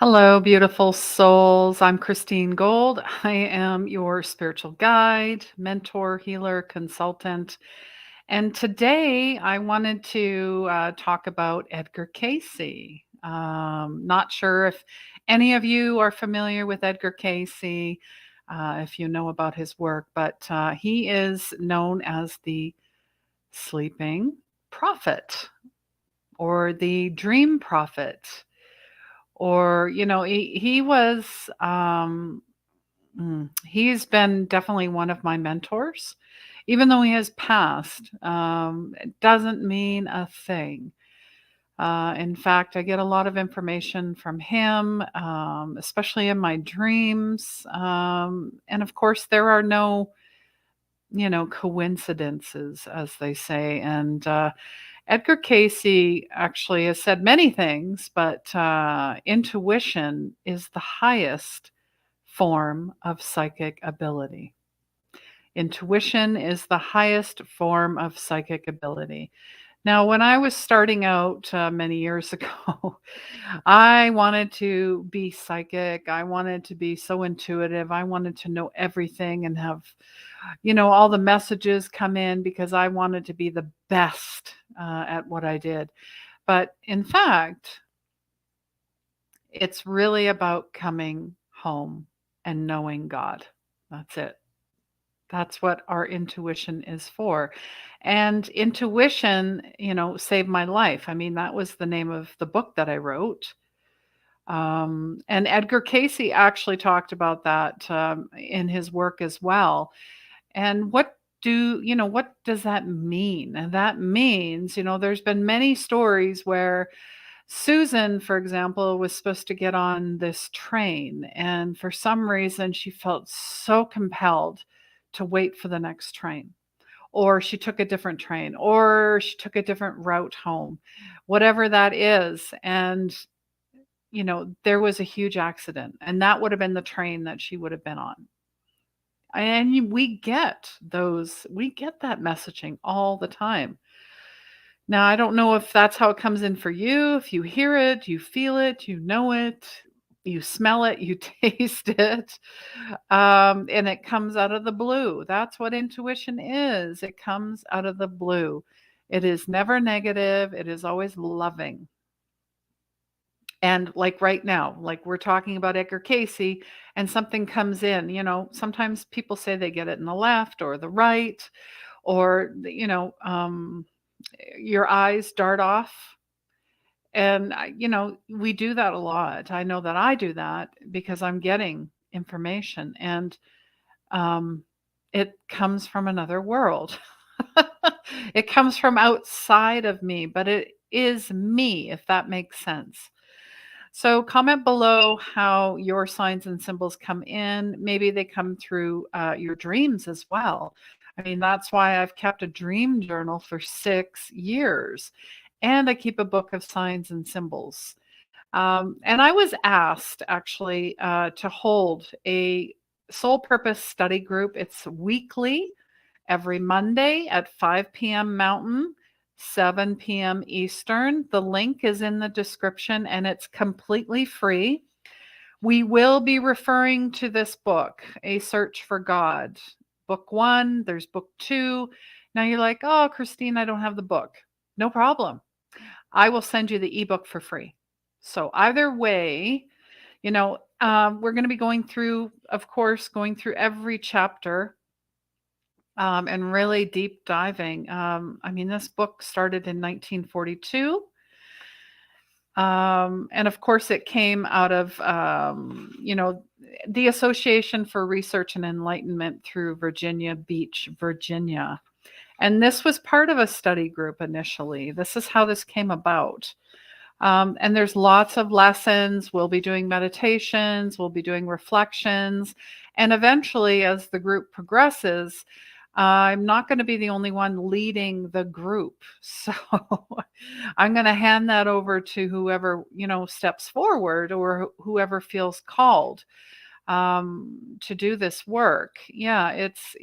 Hello, beautiful souls. I'm Christine Gold. I am your spiritual guide, mentor, healer, consultant. And today I wanted to talk about Edgar Cayce. Not sure if any of you are familiar with Edgar Cayce, if you know about his work, but he is known as the sleeping prophet or the dream prophet. Or, he was, he's been definitely one of my mentors. Even though he has passed, it doesn't mean a thing. In fact, I get a lot of information from him, especially in my dreams. And of course, there are no, coincidences, as they say. And Edgar Cayce actually has said many things, but intuition is the highest form of psychic ability. Intuition is the highest form of psychic ability. Now, when I was starting out many years ago, I wanted to be psychic. I wanted to be so intuitive. I wanted to know everything and have, all the messages come in because I wanted to be the best at what I did. But in fact, it's really about coming home and knowing God. That's it. That's what our intuition is for. And intuition, saved my life. I mean, that was the name of the book that I wrote. And Edgar Cayce actually talked about that in his work as well. And what does that mean? And that means, there's been many stories where Susan, for example, was supposed to get on this train, and for some reason, she felt so compelled to wait for the next train, or she took a different train, or she took a different route home, whatever that is. And, there was a huge accident, and that would have been the train that she would have been on. And we get that messaging all the time. Now, I don't know if that's how it comes in for you. If you hear it, you feel it, you know it, you smell it, you taste it, and it comes out of the blue. That's what intuition is. It comes out of the blue. It is never negative. It is always loving. And like right now, like we're talking about Edgar Cayce, and something comes in, sometimes people say they get it in the left or the right, or, your eyes dart off. And, we do that a lot. I know that I do that because I'm getting information, and it comes from another world. It comes from outside of me, but it is me, if that makes sense. So comment below how your signs and symbols come in. Maybe they come through your dreams as well. I mean, that's why I've kept a dream journal for 6 years. And I keep a book of signs and symbols. And I was asked actually to hold a soul purpose study group. It's weekly, every Monday at 5 p.m. Mountain, 7 p.m. Eastern. The link is in the description and it's completely free. We will be referring to this book, A Search for God. Book 1, there's book 2. Now you're like, oh, Christine, I don't have the book. No problem. I will send you the ebook for free. So either way, we're going to be going through, of course, going through every chapter and really deep diving. I mean, this book started in 1942. And of course, it came out of, the Association for Research and Enlightenment through Virginia Beach, Virginia. And this was part of a study group initially. This is how this came about. And there's lots of lessons. We'll be doing meditations, we'll be doing reflections. And eventually, as the group progresses, I'm not going to be the only one leading the group. So I'm going to hand that over to whoever, steps forward or whoever feels called to do this work. Yeah, it's,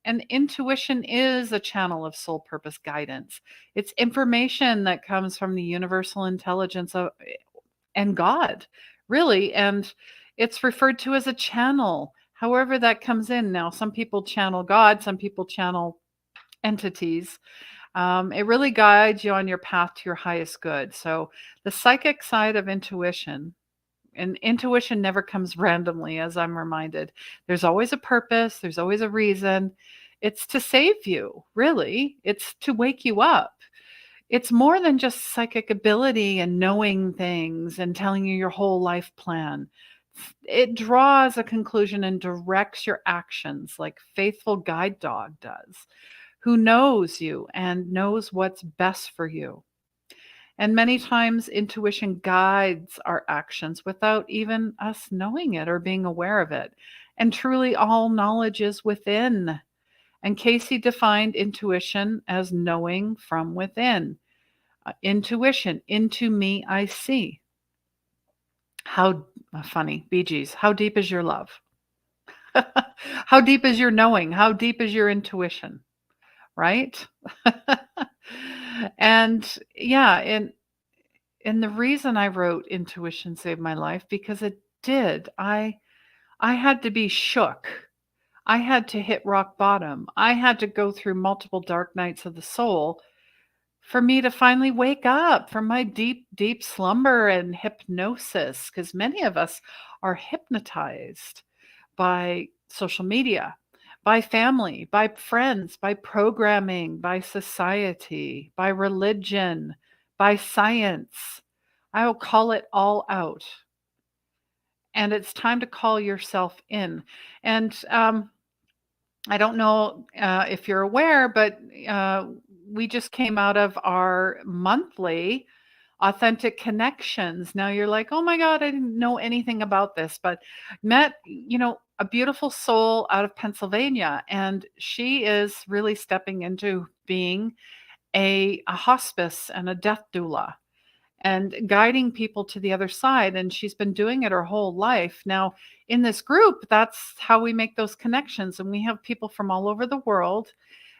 and intuition is a channel of soul purpose guidance. It's information that comes from the universal intelligence of and God, really. And it's referred to as a channel, however that comes in. Now, some people channel God, some people channel entities. It really guides you on your path to your highest good. So, the psychic side of intuition, and intuition never comes randomly, as I'm reminded. There's always a purpose, there's always a reason. It's to save you, really. It's to wake you up. It's more than just psychic ability and knowing things and telling you your whole life plan. It draws a conclusion and directs your actions like faithful guide dog does, who knows you and knows what's best for you. And many times intuition guides our actions without even us knowing it or being aware of it. And truly all knowledge is within. And Casey defined intuition as knowing from within. Intuition, into me I see. How funny, Bee Gees. How deep is your love? How deep is your knowing? How deep is your intuition? Right? And yeah, and the reason I wrote Intuition Saved My Life, because it did. I had to be shook. I had to hit rock bottom. I had to go through multiple dark nights of the soul for me to finally wake up from my deep, deep slumber and hypnosis, because many of us are hypnotized by social media, by family, by friends, by programming, by society, by religion, by science. I will call it all out. And it's time to call yourself in. And I don't know if you're aware, but we just came out of our monthly authentic connections. Now you're like, oh my God, I didn't know anything about this, but met, a beautiful soul out of Pennsylvania. And she is really stepping into being a hospice and a death doula and guiding people to the other side. And she's been doing it her whole life. Now, in this group, that's how we make those connections. And we have people from all over the world.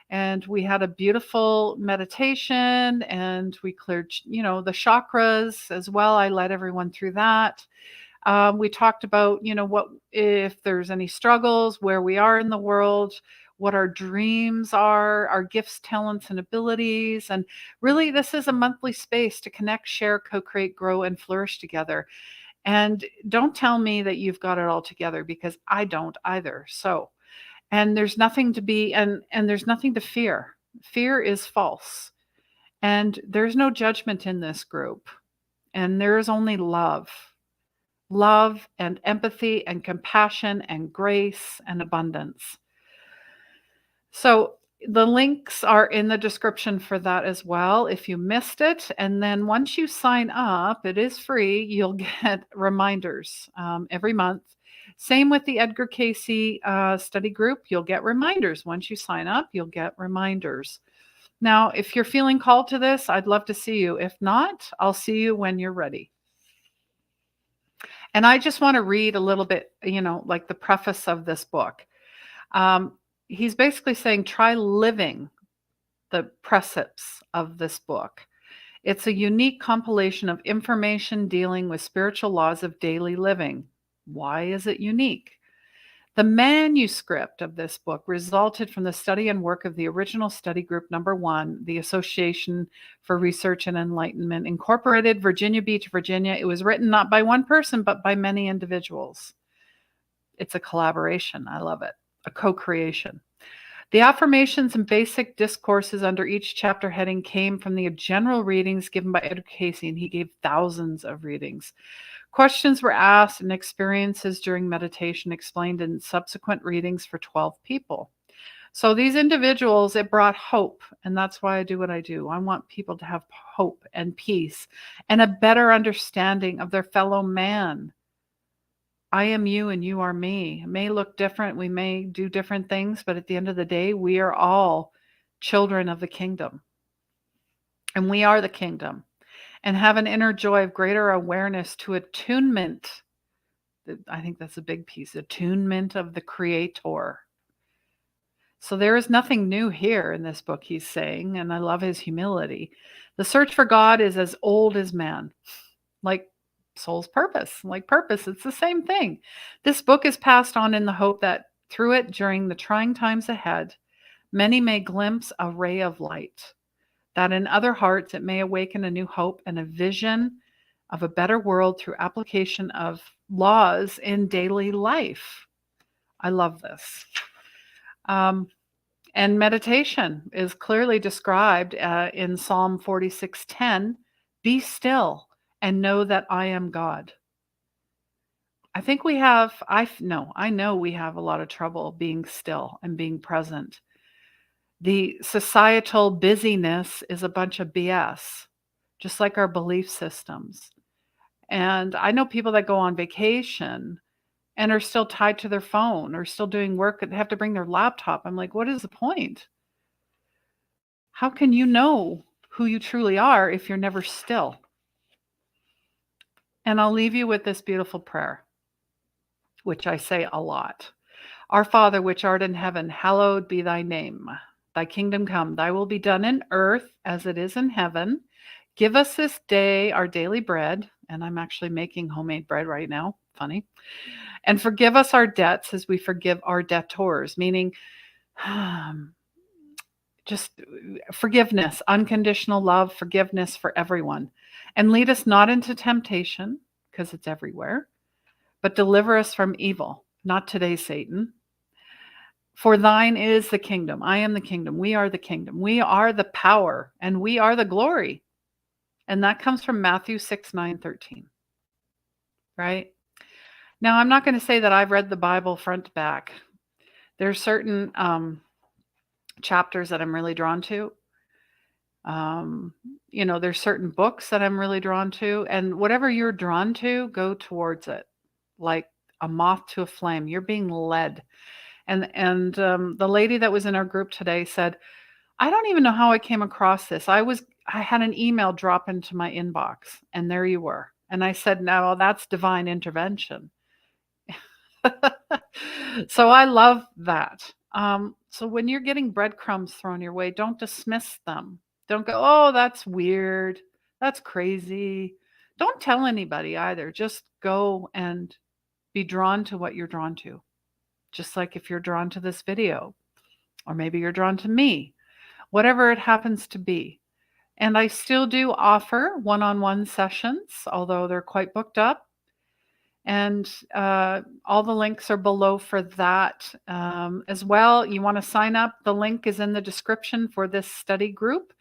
And we had a beautiful meditation and we cleared, the chakras as well. I led everyone through that. We talked about, what if there's any struggles, where we are in the world, what our dreams are, our gifts, talents, and abilities. And really, this is a monthly space to connect, share, co create, grow, and flourish together. And don't tell me that you've got it all together, because I don't either. So, and there's nothing to be, and there's nothing to fear. Fear is false. And there's no judgment in this group. And there is only love and empathy and compassion and grace and abundance. So the links are in the description for that as well if you missed it. And then once you sign up, it is free. You'll get reminders every month. Same with the Edgar Cayce study group. You'll get reminders. Once you sign up, you'll get reminders. Now, if you're feeling called to this, I'd love to see you. If not, I'll see you when you're ready. And I just want to read a little bit, like the preface of this book. He's basically saying, try living the precepts of this book. It's a unique compilation of information dealing with spiritual laws of daily living. Why is it unique? The manuscript of this book resulted from the study and work of the original study group number 1, the Association for Research and Enlightenment, Incorporated, Virginia Beach, Virginia. It was written not by one person, but by many individuals. It's a collaboration. I love it. A co-creation. The affirmations and basic discourses under each chapter heading came from the general readings given by Edgar Cayce, and he gave thousands of readings. Questions were asked and experiences during meditation explained in subsequent readings for 12 people. So these individuals, it brought hope, and that's why I do what I do. I want people to have hope and peace and a better understanding of their fellow man. I am you and you are me. It may look different. We may do different things, but at the end of the day, we are all children of the kingdom. And we are the kingdom. And have an inner joy of greater awareness to attunement. I think that's a big piece. Attunement of the Creator. So there is nothing new here in this book, he's saying, and I love his humility. The search for God is as old as man. Like soul's purpose. Like purpose, it's the same thing. This book is passed on in the hope that through it, during the trying times ahead, many may glimpse a ray of light, that in other hearts it may awaken a new hope and a vision of a better world through application of laws in daily life. I love this. Um, and meditation is clearly described in Psalm 46:10. Be still and know that I am God. I think we have, I know we have a lot of trouble being still and being present. The societal busyness is a bunch of BS, just like our belief systems. And I know people that go on vacation and are still tied to their phone or still doing work and have to bring their laptop. I'm like, what is the point? How can you know who you truly are if you're never still? And I'll leave you with this beautiful prayer, which I say a lot. Our Father, which art in heaven, hallowed be thy name. Thy kingdom come, thy will be done in earth as it is in heaven. Give us this day our daily bread. And I'm actually making homemade bread right now. Funny. And forgive us our debts as we forgive our debtors, meaning just forgiveness, unconditional love, forgiveness for everyone. And lead us not into temptation, because it's everywhere, but deliver us from evil. Not today, Satan. For thine is the kingdom. I am the kingdom. We are the kingdom. We are the power, and we are the glory. And that comes from Matthew 6:9-13. Right? Now, I'm not going to say that I've read the Bible front to back. There's certain chapters that I'm really drawn to. There's certain books that I'm really drawn to, and whatever you're drawn to, go towards it. Like a moth to a flame. You're being led. And the lady that was in our group today said, I don't even know how I came across this. I had an email drop into my inbox, and there you were. And I said, no, that's divine intervention. So I love that. So when you're getting breadcrumbs thrown your way, don't dismiss them. Don't go, oh, that's weird. That's crazy. Don't tell anybody either. Just go and be drawn to what you're drawn to. Just like if you're drawn to this video, or maybe you're drawn to me, whatever it happens to be. And I still do offer one-on-one sessions, although they're quite booked up. And all the links are below for that as well. You want to sign up. The link is in the description for this study group.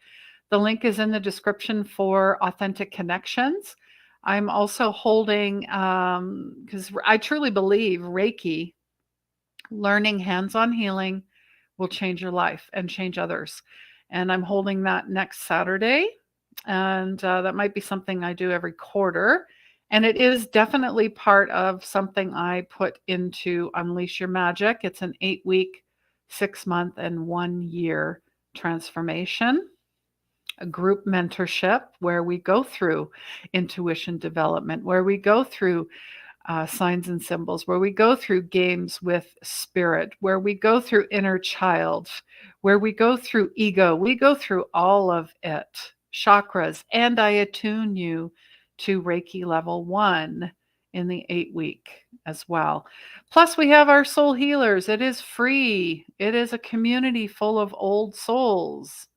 The link is in the description for Authentic Connections. I'm also holding, because I truly believe Reiki, learning hands-on healing, will change your life and change others. And I'm holding that next Saturday. And that might be something I do every quarter. And it is definitely part of something I put into Unleash Your Magic. It's an 8-week, 6-month, and 1-year transformation, a group mentorship where we go through intuition development, where we go through signs and symbols, where we go through games with spirit, where we go through inner child, where we go through ego. We go through all of it, chakras, and I attune you to Reiki level 1 in the 8-week as well. Plus, we have our soul healers. It is free. It is a community full of old souls,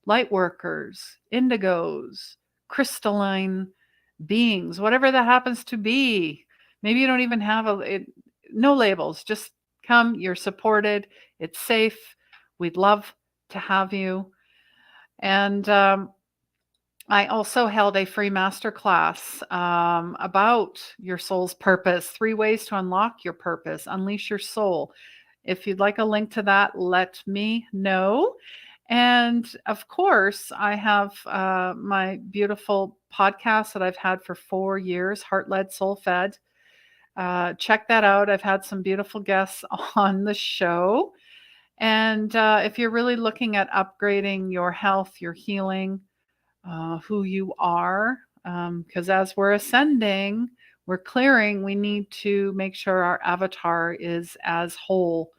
light workers, indigos, crystalline beings, whatever that happens to be. Maybe you don't even have no labels. Just come. You're supported. It's safe. We'd love to have you. And I also held a free masterclass about your soul's purpose, 3 ways to unlock your purpose, unleash your soul. If you'd like a link to that, let me know. And of course, I have my beautiful podcast that I've had for 4 years, Heart Led, Soul Fed. Check that out. I've had some beautiful guests on the show. And if you're really looking at upgrading your health, your healing, who you are, because as we're ascending, we're clearing, we need to make sure our avatar is as whole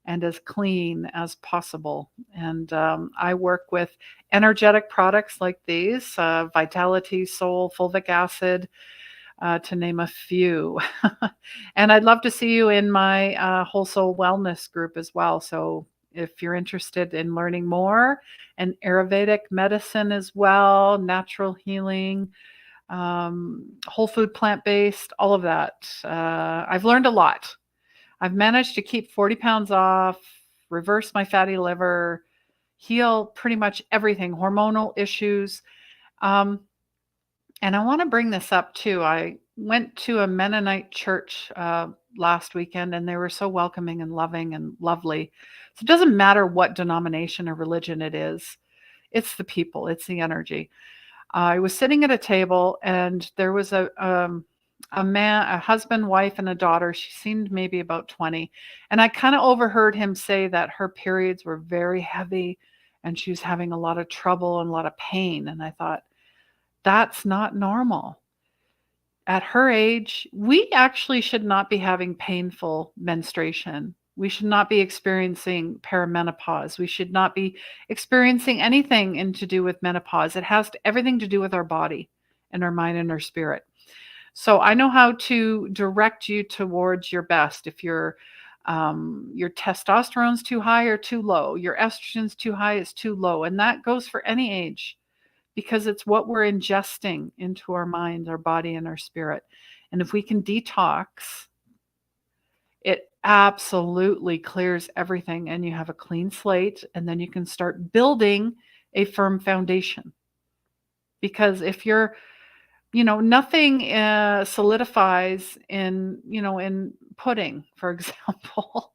and as clean as possible. And I work with energetic products like these, Vitality, Soul, Fulvic Acid, to name a few. And I'd love to see you in my whole soul wellness group as well. So if you're interested in learning more, and Ayurvedic medicine as well, natural healing, whole food, plant based, all of that. I've learned a lot. I've managed to keep 40 pounds off, reverse my fatty liver, heal pretty much everything, hormonal issues. Um, and I want to bring this up too. I went to a Mennonite church last weekend, and they were so welcoming and loving and lovely. So it doesn't matter what denomination or religion it is, it's the people, it's the energy. I was sitting at a table, and there was a man, a husband, wife, and a daughter. She seemed maybe about 20, and I kind of overheard him say that her periods were very heavy, and she was having a lot of trouble and a lot of pain. And I thought, that's not normal. At her age, we actually should not be having painful menstruation. We should not be experiencing perimenopause. We should not be experiencing anything in to do with menopause. It has everything to do with our body and our mind and our spirit. So I know how to direct you towards your best. If your testosterone's too high or too low, your estrogen's too high, it's too low, and that goes for any age, because it's what we're ingesting into our mind, our body, and our spirit. And if we can detox, it absolutely clears everything, and you have a clean slate, and then you can start building a firm foundation. Because if you're, nothing solidifies in pudding, for example.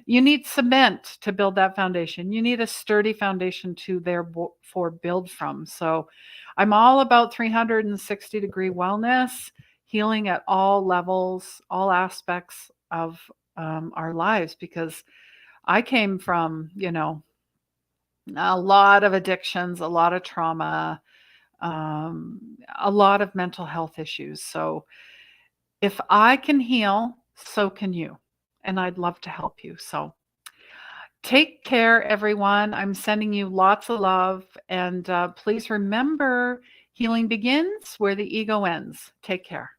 You need cement to build that foundation. You need a sturdy foundation to therefore build from. So I'm all about 360-degree wellness, healing at all levels, all aspects of our lives, because I came from, a lot of addictions, a lot of trauma, a lot of mental health issues. So if I can heal, so can you. And I'd love to help you. So take care, everyone. I'm sending you lots of love. And please remember, healing begins where the ego ends. Take care.